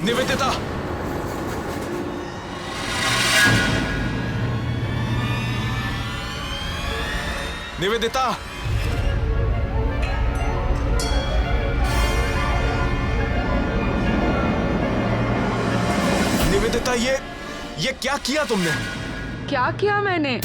निवेदिता, निवेदिता, निवेदिता, ये क्या किया तुमने? क्या किया मैंने?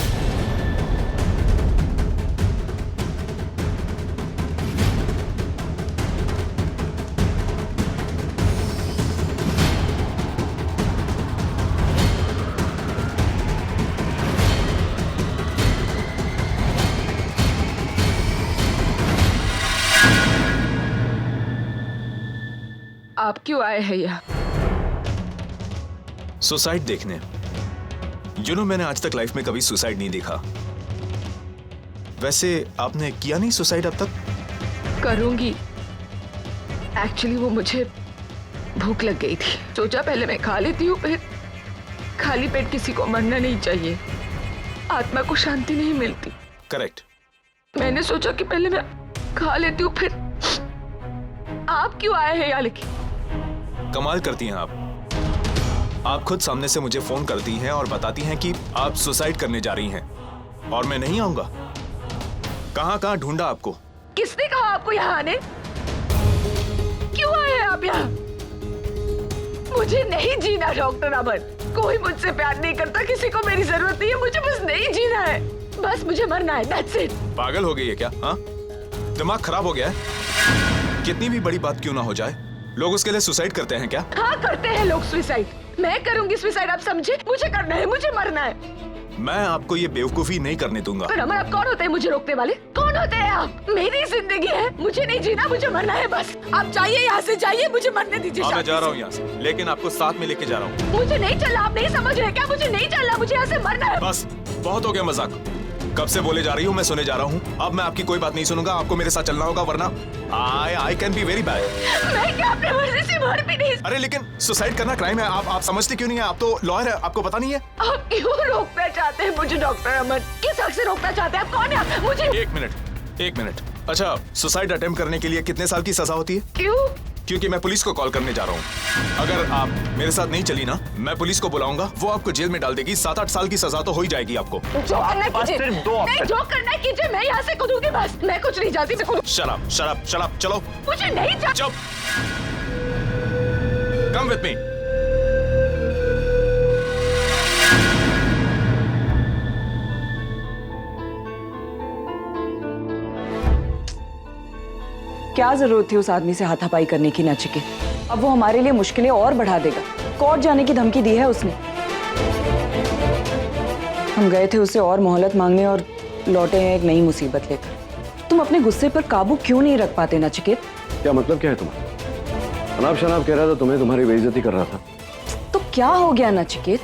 आप क्यों आए हैं यहाँ? सुसाइड देखने। मैंने आज तक लाइफ में कभी सुसाइड नहीं देखा। वैसे आपने किया नहीं सुसाइड अब तक? करूंगी। एक्चुअली वो मुझे भूख लग गई थी, सोचा पहले मैं खा लेती हूँ, फिर खाली पेट किसी को मरना नहीं चाहिए, आत्मा को शांति नहीं मिलती। करेक्ट। मैंने सोचा कि पहले मैं खा लेती हूँ, फिर आप क्यों आए हैं यहाँ लेके? कमाल करती हैं आप खुद सामने से मुझे फोन करती हैं और बताती हैं कि आप सुसाइड करने जा रही हैं और मैं नहीं आऊंगा। कहां ढूंढा आपको? किसने कहा आपको यहाँ आने? क्यों आए हैं आप यहाँ? मुझे नहीं जीना डॉक्टर अमन, कोई मुझसे प्यार नहीं करता, किसी को मेरी जरूरत नहीं है, मुझे बस नहीं जीना है, बस मुझे मरना है, दैट्स इट। पागल हो गई है क्या? हाँ, दिमाग खराब हो गया है? कितनी भी बड़ी बात क्यों ना हो जाए, लोग उसके लिए सुसाइड करते हैं क्या? हाँ करते हैं लोग सुसाइड, मैं करूंगी सुसाइड, आप समझे? मुझे करना है, मुझे मरना है। मैं आपको ये बेवकूफी नहीं करने दूंगा। पर अमर, आप कौन होते हैं मुझे रोकने वाले? कौन होते हैं आप? मेरी जिंदगी है, मुझे नहीं जीना, मुझे मरना है बस। आप चाहिए यहाँ से जाइए, मुझे मरने दीजिए। मैं जा रहा हूँ यहाँ से, लेकिन आपको साथ में लेके जा रहा हूँ। मुझे नहीं चलना, आप नहीं समझ रहे क्या? मुझे नहीं चलना, मुझे यहाँ से मरना है। बस बहुत हो गया मजाक, कब से बोले जा रही हूँ, मैं सुने जा रहा हूँ। अब मैं आपकी कोई बात नहीं सुनूंगा, आपको मेरे साथ चलना होगा, वरना I can be very bad. मैं क्या अपनी मर्जी से मर भी नहीं। अरे लेकिन सुसाइड करना क्राइम है, आप समझते क्यों नहीं है? आप तो लॉयर है, आपको पता नहीं है? आप क्यों रोकना चाहते हैं मुझे डॉक्टर अमन? किस हक से रोकना चाहते हैं आप? कौन है आप? मुझे एक मिनट। अच्छा, सुसाइड अटेम्प्ट करने के लिए कितने साल की सजा होती है? क्यों? क्योंकि मैं पुलिस को कॉल करने जा रहा हूँ। अगर आप मेरे साथ नहीं चली ना, मैं पुलिस को बुलाऊंगा, वो आपको जेल में डाल देगी, 7-8 साल की सजा तो हो ही जाएगी आपको। जो करना कीजिए, नहीं जो करना कीजिए, मैं यहाँ से कूदूंगी बस, मैं कुछ नहीं चाहती। शराब चलो। मुझे नहीं चाहिए। चुप। Come with me. क्या जरूरत थी उस आदमी से हाथापाई करने की नचिके? अब वो हमारे लिए मुश्किलें और बढ़ा देगा। कोर्ट जाने की धमकी दी है उसने। हम गए थे उससे और मोहलत मांगने और लौटे हैं एक नई मुसीबत लेकर। तुम अपने गुस्से पर काबू क्यों नहीं रख पाते नचिकेत? क्या मतलब क्या है तुम्हारा? अनाप शनाप कह रहा था तुम्हें, तुम्हारी बेइज्जती कर रहा था। तो क्या हो गया नचिकेत?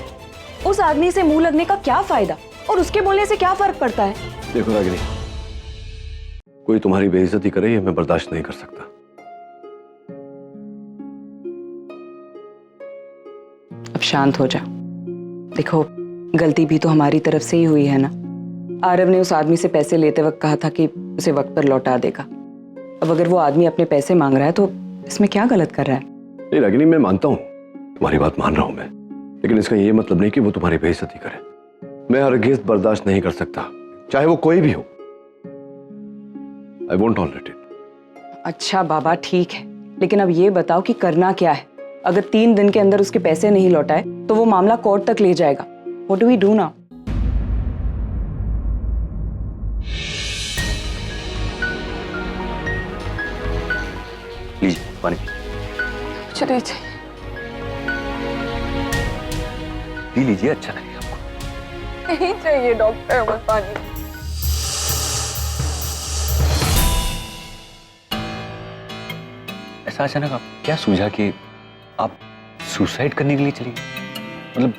उस आदमी से मुंह लगने का क्या फायदा और उसके बोलने से क्या फर्क पड़ता है? देखो रागिनी, कोई तुम्हारी बेइज्जती करे ये मैं बर्दाश्त नहीं कर सकता। अब शांत हो जा। देखो, गलती भी तो हमारी तरफ से ही हुई है ना। आरव ने उस आदमी से पैसे लेते वक्त कहा था कि उसे वक्त पर लौटा देगा। अब अगर वो आदमी अपने पैसे मांग रहा है तो इसमें क्या गलत कर रहा है? नहीं रागिनी, मैं मानता हूँ, तुम्हारी बात मान रहा हूं मैं, लेकिन इसका ये मतलब नहीं कि वो तुम्हारी बेइज्जती करे। मैं हरगिज़ बर्दाश्त नहीं कर सकता, चाहे वो कोई भी हो। I won't tolerate it. अच्छा बाबा ठीक है, लेकिन अब ये बताओ कि करना क्या है? अगर 3 दिन के अंदर उसके पैसे नहीं लौटाए तो वो मामला कोर्ट तक ले जाएगा। What do we do now? लीजिए पानी। मुझे नहीं चाहिए। पी लीजिए, अच्छा लगेगा आपको। नहीं चाहिए डॉक्टर अमन, पानी। ऐसा अचानक आप क्या सूझा कि आप सुसाइड करने के लिए चली? मतलब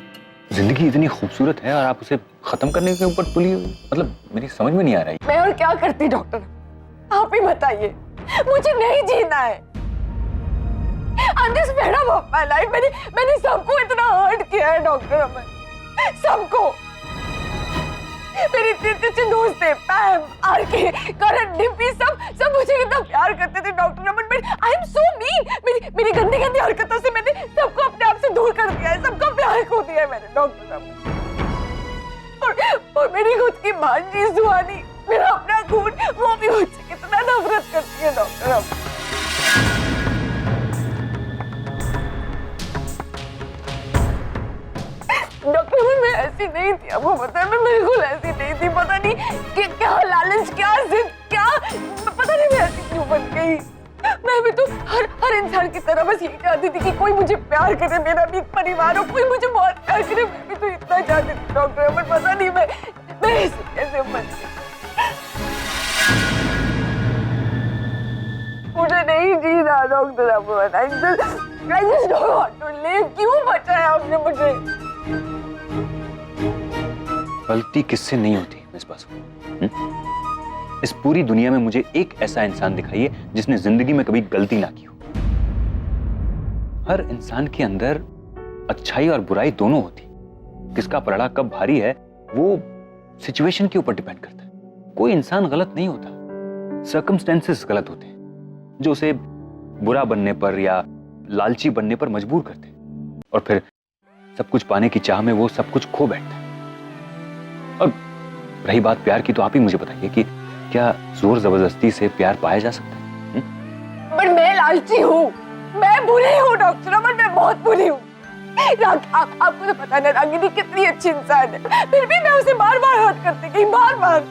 जिंदगी इतनी खूबसूरत है और आप उसे खत्म करने के ऊपर तुली हुई, मतलब मेरी समझ में नहीं आ रही। मैं और क्या करती डॉक्टर, आप ही बताइए। मुझे नहीं जीना है। This madam of my life, मैंने सबको इतना हर्ट किया है डॉक्टर अमन, सबको। मेरे इतने अच्छे दोस्त थे, पैम, आरके, करण, डिम्पी, सब मुझे कितना प्यार करते थे doctor Aman. I am so mean. मेरी गंदी हरकतों से मैंने सबको है मैंने डॉक्टर साहब। और मेरी खुद की भांजी सुहानी, मेरा अपना खून, वो भी मुझसे कितना नफरत करती है डॉक्टर साहब। डॉक्टर मैं ऐसी नहीं थी, आपको पता है, मैं बिल्कुल ऐसी नहीं थी। पता नहीं कि क्या लालच, क्या जिद, क्या पता नहीं मैं ऐसी क्यों बन गई। मैं भी तो हर इंसान की तरह बस यही चाहती थी कि कोई मुझे प्यार करे, मेरा भी एक परिवार हो, कोई मुझे बहुत प्यार करे। मैं भी तो इतना चाहती थी डॉक्टर, पर पता नहीं मैं ऐसे कैसे बन गई। मुझे नहीं जीना डॉक्टर, आपको I just don't want to live। क्यों बचाया आपने मुझे? गलती किससे नहीं होती मिस बासु? इस पूरी दुनिया में मुझे एक ऐसा इंसान दिखाइए जिसने जिंदगी में कभी गलती ना की हो। हर इंसान के अंदर अच्छाई और बुराई दोनों होती। किसका पलड़ा कब भारी है वो सिचुएशन के ऊपर डिपेंड करता है। कोई इंसान गलत नहीं होता, सर्कमस्टेंसेस गलत होते हैं जो उसे बुरा बनने पर या लालची बनने पर मजबूर करते हैं, और फिर सब कुछ पाने की चाह में वो सब कुछ खो बैठता है। और रही बात प्यार की, तो आप ही मुझे बताइए कि क्या जोर जबरदस्ती से प्यार पाया जा सकता है? पर मैं लालची हूँ, मैं बुरी हूँ डॉक्टर अमन, मैं बहुत बुरी हूँ। आपको तो पता है रागिनी कितनी अच्छी इंसान है, फिर भी मैं उसे बार बार हर्ट करती गई, बार बार।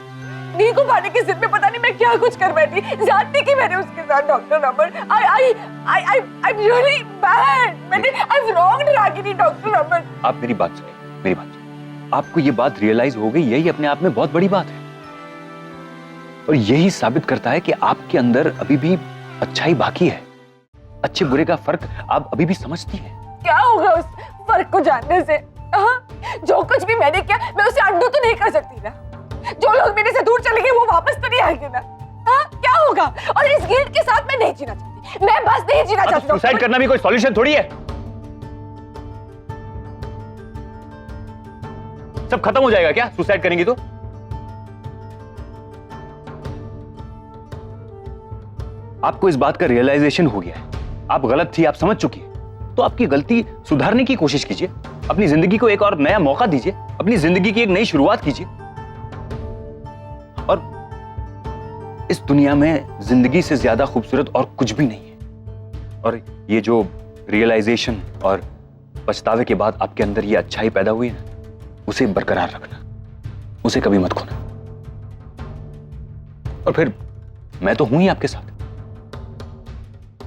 नी को पाने के जिद में पता नहीं मैं क्या कुछ कर बैठी, ज्यादती की मैंने उसके साथ doctor Aman. I'm really bad। I've wronged Ragini doctor Aman. आप मेरी बात सुनिए, मेरी बात सुनिए। आपको ये बात रियलाइज हो गई, यही अपने आप में बहुत बड़ी बात है, और यही साबित करता है कि आपके अंदर अभी भी अच्छाई बाकी है। अच्छे बुरे का फर्क आप अभी भी समझती हैं। क्या होगा उस फर्क को जानने से? जो कुछ भी मैंने किया मैं उसे अंडू तो नहीं कर सकती ना। जो लोग मेरे से दूर चले गए वो वापस तो नहीं आएंगे ना। क्या होगा? और इस गिल्ट के साथ मैं नहीं जीना चाहती, मैं बस नहीं जीना चाहती। सुसाइड करना भी कोई सॉल्यूशन थोड़ी है। सब खत्म हो जाएगा क्या सुसाइड करेंगी तो? आपको इस बात का रियलाइजेशन हो गया है, आप गलत थी, आप समझ चुकी है, तो आपकी गलती सुधारने की कोशिश कीजिए। अपनी जिंदगी को एक और नया मौका दीजिए, अपनी जिंदगी की एक नई शुरुआत कीजिए। और इस दुनिया में जिंदगी से ज्यादा खूबसूरत और कुछ भी नहीं है। और ये जो रियलाइजेशन और पछतावे के बाद आपके अंदर ये अच्छाई पैदा हुई है ना, उसे बरकरार रखना, उसे कभी मत खोना। और फिर मैं तो हूं ही आपके साथ।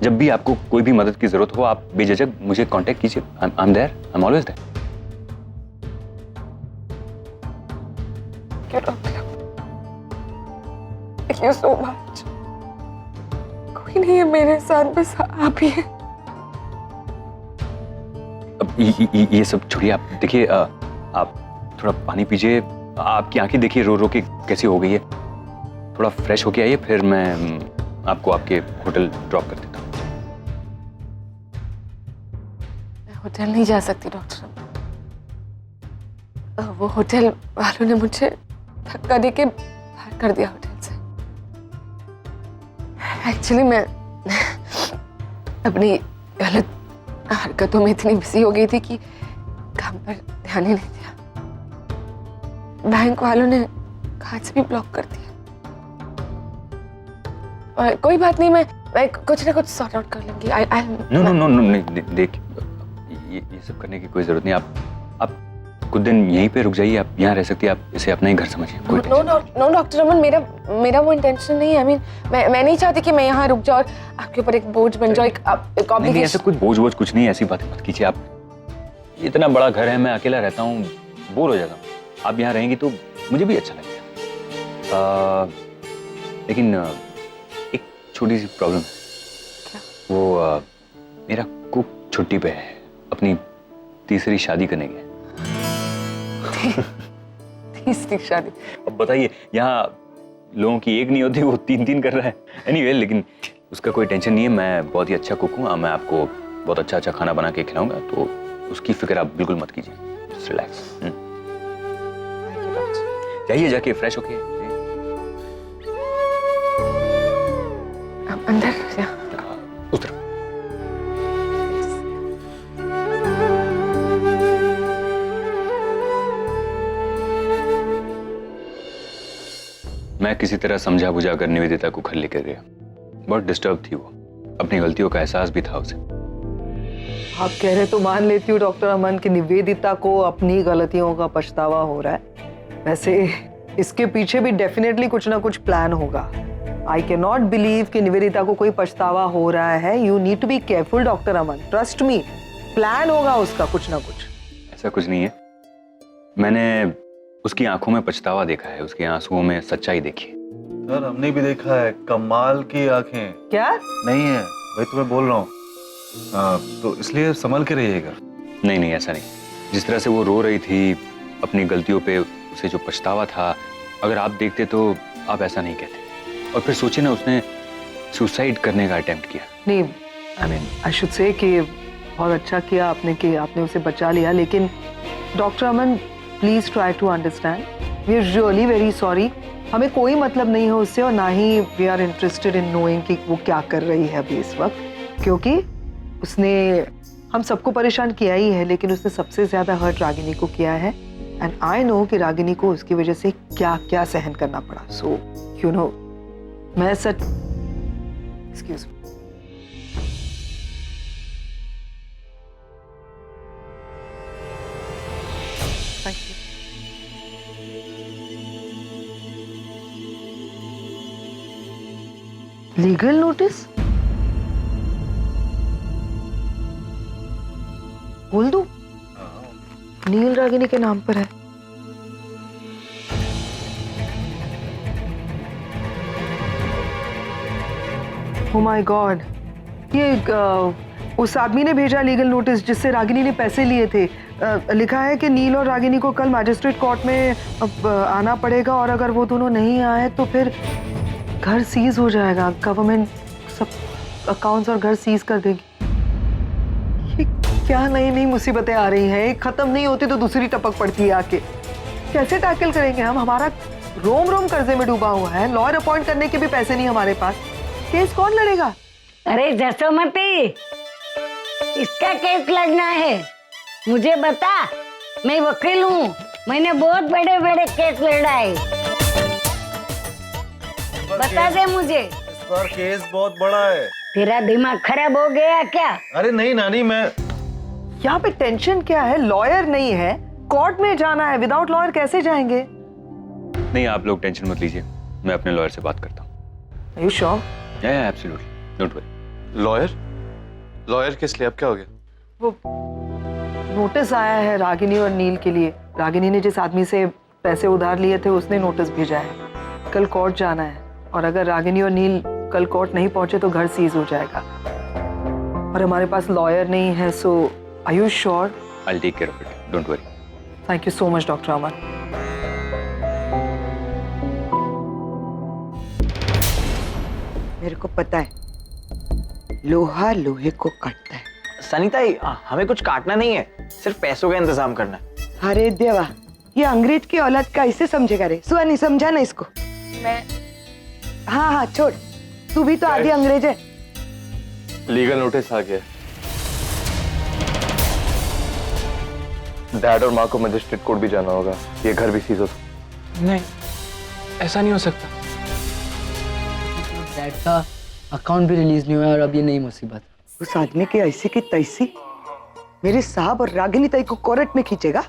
जब भी आपको कोई भी मदद की जरूरत हो, आप बेझिझक मुझे कांटेक्ट कीजिए। I am there, I am always there. Thank you so much। कोई नहीं है मेरे साथ, बस आप ही हैं। अब ये सब छोड़िए, आप देखिए, आप थोड़ा पानी पीजिए। आपकी आंखें देखिए रो रो के कैसी हो गई है। थोड़ा फ्रेश होके आइए, फिर मैं आपको आपके होटल ड्रॉप कर देता हूँ। मैं होटल नहीं जा सकती डॉक्टर। वो होटल वालों ने मुझे धक्का देके बाहर कर दिया होटल से। एक्चुअली मैं अपनी गलत हरकतों में इतनी बिजी हो गई थी कि काम पर ध्यान ही नहीं दिया। बैंक वालों ने खाते भी ब्लॉक कर दिया। और कोई बात नहीं, मैं कुछ ना कुछ सॉर्ट आउट कर लूंगी। नो, देख, ये सब करने की कोई जरूरत नहीं। आप कुछ दिन यहीं पे रुक जाइए, आप यहाँ रह सकती है, आप इसे अपना ही घर समझिए। नो डॉक्टर अमन, मेरा वो इंटेंशन नहीं है। I mean, मैं नहीं चाहती कि मैं यहाँ रुक जाऊँ और आपके ऊपर एक बोझ बन जाए, एक नहीं, ऐसा कुछ बोझ कुछ नहीं, ऐसी बातें मत कीजिए आप। इतना बड़ा घर है, मैं अकेला रहता हूँ, बोर हो जाता हूँ। आप यहाँ रहेंगी तो मुझे भी अच्छा लगेगा। लेकिन एक छोटी सी प्रॉब्लम है। वो मेरा कुक छुट्टी पे है, अपनी तीसरी शादी करने गया। तीसरी शादी? अब बताइए, यहाँ लोगों की एक नहीं होती, वो 3 कर रहा है। एनीवे, लेकिन उसका कोई टेंशन नहीं है, मैं बहुत ही अच्छा कुक हूँ। मैं आपको बहुत अच्छा खाना बना के खिलाऊंगा, तो उसकी फिक्र आप बिल्कुल मत कीजिए। Just relax. जाइए, जाके फ्रेश होके अंदर उस तरफ। मैं किसी तरह समझा बुझा कर निवेदिता को घर लेकर गया। बहुत डिस्टर्ब थी वो, अपनी गलतियों का एहसास भी था उसे। आप कह रहे तो मान लेती हूँ डॉक्टर अमन कि निवेदिता को अपनी गलतियों का पछतावा हो रहा है। वैसे इसके पीछे भी डेफिनेटली कुछ ना कुछ प्लान होगा। आई कैन नॉट बिलीव कि निवेदिता को कोई पछतावा हो रहा है। You need to be careful doctor Aman, trust me, plan होगा उसका कुछ ना कुछ। ऐसा कुछ नहीं है, मैंने उसकी आंखों में पछतावा देखा है, उसके आंसुओं में सच्चाई देखी है। सर हमने भी देखा है, कमाल की आंखें। क्या नहीं है, वही तो मैं बोल रहा हूँ। तो इसलिए संभल के रहिएगा। नहीं नहीं, ऐसा नहीं। जिस तरह से वो रो रही थी अपनी गलतियों पे, उसे जो पछतावा था, अगर आप देखते तो आप ऐसा नहीं कहते। और फिर सोचे ना, उसने सुसाइड करने का अटेम्प्ट किया। नहीं, I mean I should say कि बहुत अच्छा किया आपने कि आपने उसे बचा लिया। लेकिन doctor Aman please try to understand, we are really very sorry. हमें कोई मतलब नहीं है उससे, और ना ही we are interested in knowing कि वो क्या कर रही है अभी इस वक्त, क्योंकि उसने हम सबको परेशान किया ही है, लेकिन उसने सबसे ज्यादा हर्ट रागिनी को किया है। एंड आई नो कि रागिनी को उसकी वजह से क्या क्या सहन करना पड़ा। सो यू नो, मैं सच, excuse me, thank you. Legal notice बोल दूं? नील रागिनी के नाम पर है। Oh my God, ये उस आदमी ने भेजा लीगल नोटिस जिससे रागिनी ने पैसे लिए थे। लिखा है कि नील और रागिनी को कल मैजिस्ट्रेट कोर्ट में आना पड़ेगा, और अगर वो दोनों नहीं आए तो फिर घर सीज हो जाएगा। गवर्नमेंट सब अकाउंट्स और घर सीज कर देगी। ये क्या नई नई मुसीबतें आ रही हैं, एक खत्म नहीं होती तो दूसरी टपक पड़ती है आके। कैसे टैकल करेंगे हम? हमारा रोम रोम कर्जे में डूबा हुआ है, लॉयर अपॉइंट करने के भी पैसे नहीं हमारे पास। केस कौन लड़ेगा? अरे जसोमती, इसका केस लड़ना है, मुझे बता, मैं वकील हूँ, मैंने बहुत बड़े बड़े केस लड़ा है, बता दे मुझे। इस बार केस बहुत बड़ा है। तेरा दिमाग खराब हो गया क्या? अरे नहीं नानी, मैं यहाँ पे टेंशन क्या है? लॉयर नहीं है, कोर्ट में जाना है, विदाउट लॉयर कैसे जाएंगे? नहीं, आप लोग टेंशन मत लीजिए, मैं अपने लॉयर से बात करता हूँ। Are you sure? Yeah, absolutely, don't worry। Lawyer किस लिए? अब क्या हो गया? वो नोटिस आया है रागिनी और नील के लिए। रागिनी ने जिस आदमी से पैसे उधार लिए थे उसने नोटिस भेजा है। कल कोर्ट जाना है, और अगर रागिनी और नील कल कोर्ट नहीं पहुंचे तो घर सीज हो जाएगा, और हमारे पास लॉयर नहीं है। So are you sure? I'll take care of it, don't worry। Thank you so much doctor Aman. मेरे को पता है, लोहा लोहे को काटता है। सनीताई, हमें कुछ काटना नहीं है, सिर्फ पैसों का इंतजाम करना है। अरे देवा, ये अंग्रेज की औलाद का ऐसे समझेगा रे? सुहानी समझा ना इसको। मैं हाँ हाँ छोड़, तू भी तो आधी अंग्रेज है। लीगल नोटिस आ गया। डैड और माँ को मजिस्ट्रेट कोर्ट भी जाना होगा, ये घर भी सीज हो। नहीं, ऐसा नहीं हो सकता। डैड का अकाउंट भी रिलीज नहीं हुआ और अब ये नई मुसीबत। उस आदमी की ऐसी की तैसी मेरे साहब और रागिनी ताई को कोर्ट में खींचेगा।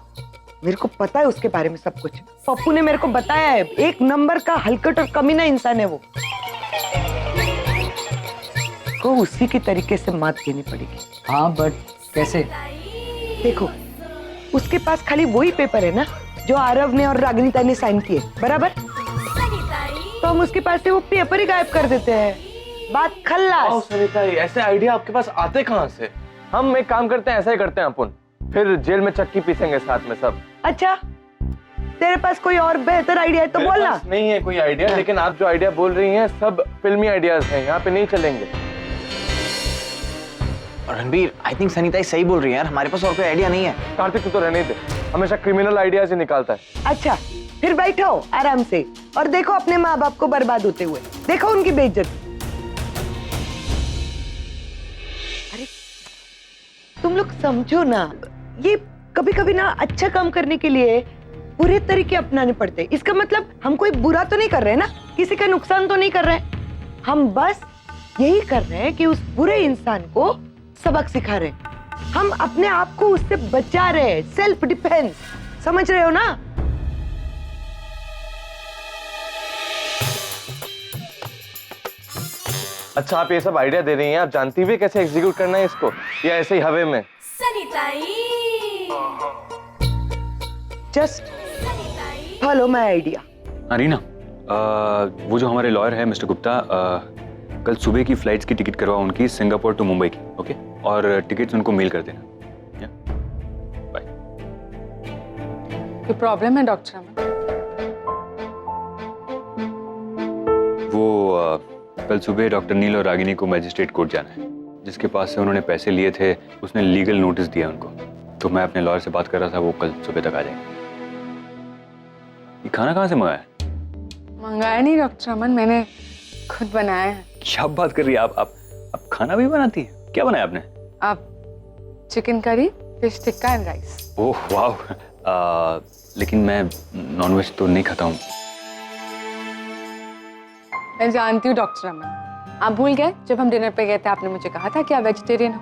मेरे को पता है उसके बारे में सब कुछ। पप्पू ने मेरे को बताया है, एक नंबर का हलकट और कमीना इंसान है वो। को उसी की तरीके से मात देनी पड़ेगी। हाँ, बट कैसे? देखो, उसके पास खाली वही पेपर है ना जो आरव ने और रागिनी ताई ने साइन किए, बराबर? तो हम उसके पास से वो पेपर ही गायब कर देते हैं, बात खल्लास। सनीताई, ऐसे आइडिया आपके पास आते कहाँ से? हम एक काम करते हैं, ऐसा ही करते हैं अपन, फिर जेल में चक्की पीसेंगे साथ में सब। अच्छा, तेरे पास कोई और बेहतर आइडिया है तो बोलना। नहीं है कोई आइडिया, लेकिन आप जो आइडिया बोल रही हैं सब फिल्मी आइडियाज हैं, यहाँ पे नहीं चलेंगे। रणबीर, आई थिंक सनीताई सही बोल रही है यार, हमारे पास और कोई आइडिया नहीं है। कार्तिक, तू तो रहने दे, हमेशा क्रिमिनल आइडियाज ही निकालता है। अच्छा, फिर बैठो आराम से और देखो अपने माँ बाप को बर्बाद होते हुए, देखो उनकी बेइज्जती। अरे तुम लोग समझो ना, ये कभी कभी ना अच्छा काम करने के लिए बुरे तरीके अपनाने पड़ते हैं। इसका मतलब हम कोई बुरा तो नहीं कर रहे ना, किसी का नुकसान तो नहीं कर रहे हैं। हम बस यही कर रहे हैं कि उस बुरे इंसान को सबक सिखा रहे हैं। हम अपने आप को उससे बचा रहे हैं, सेल्फ डिफेंस। समझ रहे हो ना? अच्छा, आप ये सब आइडिया दे रही हैं, आप जानती भी कैसे एग्जीक्यूट करना है इसको, या ऐसे ही हवे में? Just follow my idea. Reena, वो जो हमारे लॉयर है मिस्टर गुप्ता, कल सुबह की फ्लाइट्स की टिकट करवाओ उनकी सिंगापुर टू मुंबई की, ओके? और टिकट्स उनको मेल कर देना। बाय। कोई प्रॉब्लम है डॉक्टर? वो कल सुबह डॉक्टर नील और रागिनी को मैजिस्ट्रेट कोर्ट जाना है। जिसके पास से उन्होंने पैसे लिए थे उसने लीगल नोटिस दिया उनको, तो मैं अपने लॉयर से बात कर रहा था, वो कल सुबह तक आ जाएंगे। ये खाना कहाँ से मंगाया? मंगाया नहीं डॉक्टर अमन, मैंने खुद बनाया है। क्या बात कर रही है आप खाना भी बनाती है? क्या बनाया आपने? आप chicken curry, fish tikka and rice. Oh वाह, लेकिन मैं नॉनवेज तो नहीं खाता हूँ। मैं जानती हूँ डॉक्टर अमन, आप भूल गए जब हम डिनर पे गए थे आपने मुझे कहा था कि आप वेजिटेरियन हो,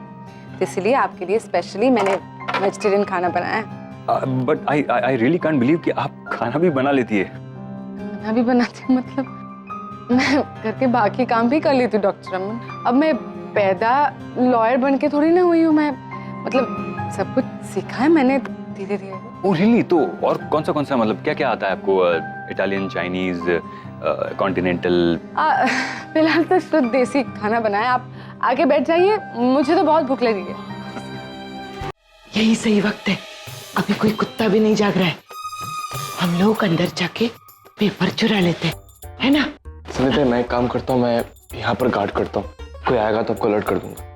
तो इसलिए आपके लिए स्पेशली मैंने वेजिटेरियन खाना बनाया है। But I really can't believe कि आप खाना भी बना लेती है। खाना भी बनाती हूँ मतलब मैं घर के बाकी काम भी कर लेती हूँ डॉक्टर अमन। अब मैं पैदा लॉयर बन के थोड़ी ना हुई हूँ, मैं मतलब सब कुछ सीखा है मैंने धीरे धीरे। Oh really? तो और कौन सा मतलब क्या क्या आता है आपको? Italian, Chinese, continental? फिलहाल तो शुद्ध देसी खाना बनाया। आप आके बैठ जाइए, मुझे तो बहुत भूख लगी है। यही सही वक्त है, अभी कोई कुत्ता भी नहीं जाग रहा है। हम लोग अंदर जाके पेपर चुरा लेते हैं, है ना? सुनिए, मैं एक काम करता हूँ, मैं यहाँ पर गार्ड करता हूँ, कोई आएगा तो आपको अलर्ट कर दूंगा।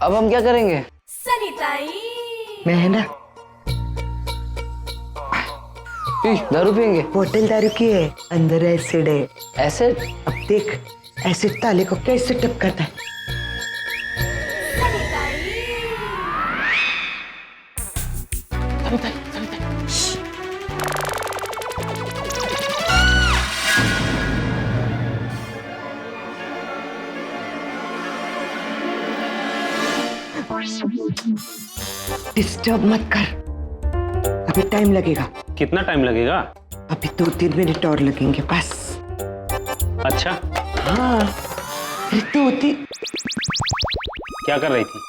अब हम क्या करेंगे? मैं है ना, दारू पियेंगे? बोतल दारू की है, अंदर एसिड है। एसिड? अब देख एसिड ताले को कैसे टपकाता है। डिस्टर्ब मत कर, अभी टाइम लगेगा। कितना टाइम लगेगा? अभी 2-3 मिनट और लगेंगे बस। अच्छा, हाँ, ऋतु क्या कर रही थी?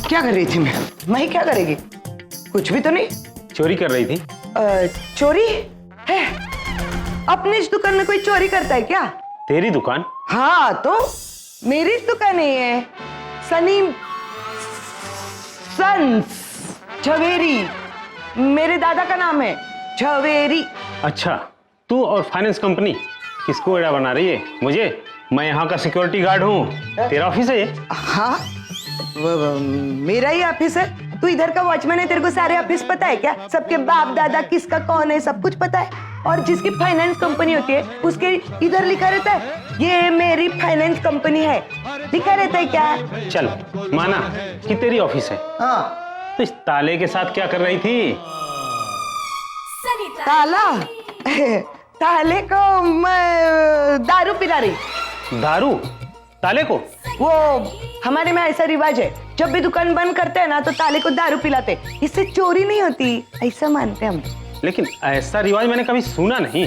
क्या कर रही थी मैं क्या करेगी? कुछ भी तो नहीं। चोरी कर रही थी? चोरी है? अपने इस दुकान में कोई चोरी करता है क्या? तेरी दुकान? हाँ तो मेरी दुकान नहीं है, सनी सन्स झवेरी, मेरे दादा का नाम है झवेरी। अच्छा, तू और फाइनेंस कंपनी किसको एड़ा बना रही है? मुझे? मैं यहाँ का सिक्योरिटी गार्ड हूँ, तेरा ऑफिस है ये? हाँ, मेरा ही ऑफिस है। तू इधर का वॉचमैन है, तेरे को सारे ऑफिस पता है क्या? सबके बाप दादा किसका कौन है सब कुछ पता है। और जिसकी फाइनेंस कंपनी होती है उसके इधर लिखा रहता है ये मेरी फाइनेंस कंपनी है, लिखा रहता है क्या? चल माना कि तेरी ऑफिस है। हाँ, तो इस ताले के साथ क्या कर रही थी? ताला ताले को मैं दारू पिला रही। दारू? ताले को? वो हमारे में ऐसा रिवाज है, जब भी दुकान बंद करते हैं ना तो ताले को दारू पिलाते, इससे चोरी नहीं होती, ऐसा मानते हम। लेकिन ऐसा रिवाज मैंने कभी सुना नहीं।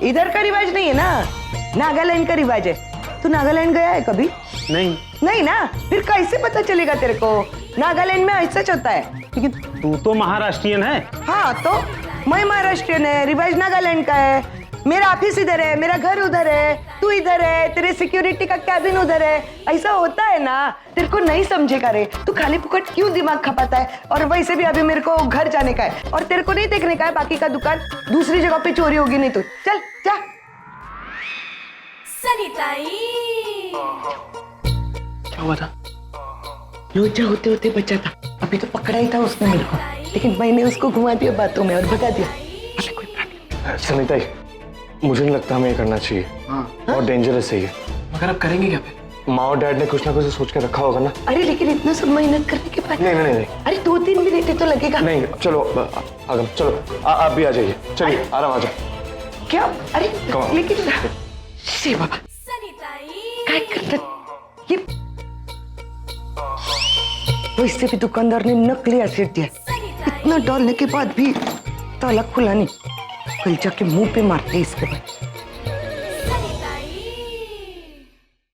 इधर का रिवाज नहीं है ना, नागालैंड का रिवाज है। तू नागालैंड गया है कभी? नहीं। नहीं ना, फिर कैसे पता चलेगा तेरे को? नागालैंड में ऐसा होता है। लेकिन तू तो महाराष्ट्रियन है। हाँ तो मैं महाराष्ट्रियन है, रिवाज नागालैंड का है। मेरा ऑफिस इधर है, मेरा घर उधर है, तू इधर है, तेरे सिक्योरिटी का कैबिन उधर है। ऐसा होता है ना, तेरे को नहीं समझेगा रे। तू खाली फुकट क्यों दिमाग खपाता है? और वैसे भी अभी मेरे को घर जाने का है और तेरे को नहीं देखने का है बाकी का दुकान दूसरी जगह पे चोरी होगी नहीं तो। चल जा। क्या हुआ था? लोचा होते होते बचा था, अभी तो पकड़ा ही था उसने मेरे को, लेकिन मैंने उसको घुमा दिया बातों में और भगा दिया। अभी कोई प्रॉब्लम? सनिता, मुझे नहीं लगता हमें ये करना चाहिए। बहुत डेंजरस है ये। मगर अब करेंगे क्या फिर? माँ और डैड ने कुछ ना कुछ सोच के रखा होगा ना। अरे लेकिन इतना सब मेहनत करने के बाद नहीं नहीं नहीं अरे 2-3 मिनट तो लगेगा। नहीं, चलो आगम चलो, आप भी आ जाइए, चलिए आराम आ जाओ। क्या? अरे Come on. लेकिन से बाबा क्या करता ये? तो इससे भी दुकानदार ने नकली एसिड दिया, इतना डालने के बाद भी ताला खुला नहीं। कल जाके मुंह पे मारते इसके बाद।